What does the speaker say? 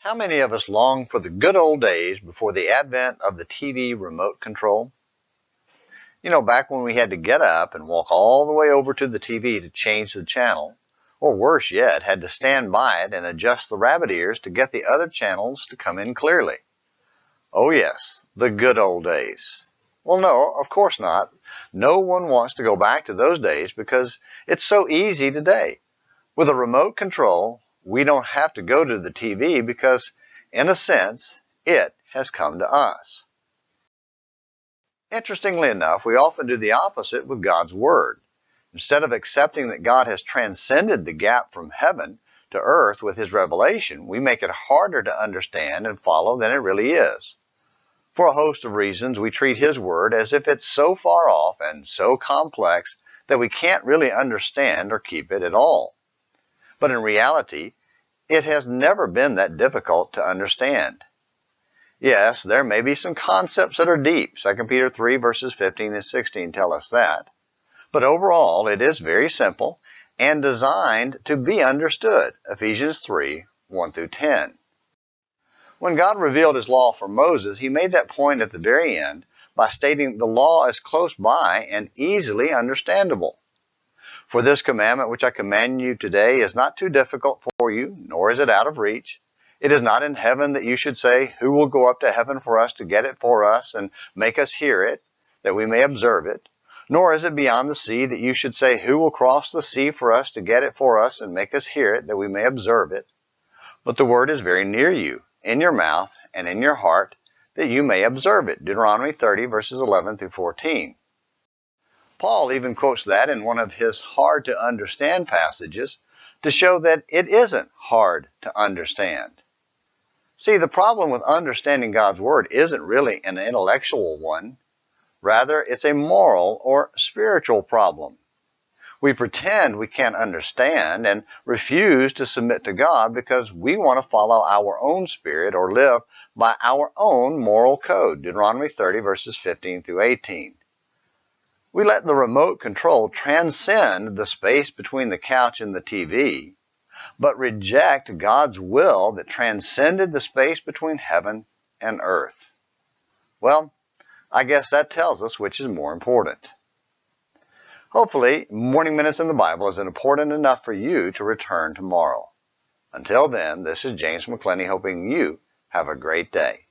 How many of us long for the good old days before the advent of the TV remote control? You know, back when we had to get up and walk all the way over to the TV to change the channel, or worse yet, had to stand by it and adjust the rabbit ears to get the other channels to come in clearly. Oh yes, the good old days. Well, no, of course not. No one wants to go back to those days because it's so easy today. With a remote control, we don't have to go to the TV because, in a sense, it has come to us. Interestingly enough, we often do the opposite with God's Word. Instead of accepting that God has transcended the gap from heaven to earth with His revelation, we make it harder to understand and follow than it really is. For a host of reasons, we treat His Word as if it's so far off and so complex that we can't really understand or keep it at all. But in reality, it has never been that difficult to understand. Yes, there may be some concepts that are deep. 2 Peter 3 verses 15 and 16 tell us that. But overall, it is very simple and designed to be understood. Ephesians 3, 1 through 10. When God revealed His law for Moses, He made that point at the very end by stating the law is close by and easily understandable. For this commandment which I command you today is not too difficult for you, nor is it out of reach. It is not in heaven that you should say, who will go up to heaven for us to get it for us and make us hear it, that we may observe it? Nor is it beyond the sea that you should say, who will cross the sea for us to get it for us and make us hear it, that we may observe it? But the word is very near you, in your mouth and in your heart, that you may observe it. Deuteronomy 30 verses 11 through 14. Paul even quotes that in one of his hard-to-understand passages to show that it isn't hard to understand. See, the problem with understanding God's Word isn't really an intellectual one. Rather, it's a moral or spiritual problem. We pretend we can't understand and refuse to submit to God because we want to follow our own spirit or live by our own moral code. Deuteronomy 30 verses 15 through 18. We let the remote control transcend the space between the couch and the TV, but reject God's will that transcended the space between heaven and earth. Well, I guess that tells us which is more important. Hopefully, Morning Minutes in the Bible is important enough for you to return tomorrow. Until then, this is James McClenny hoping you have a great day.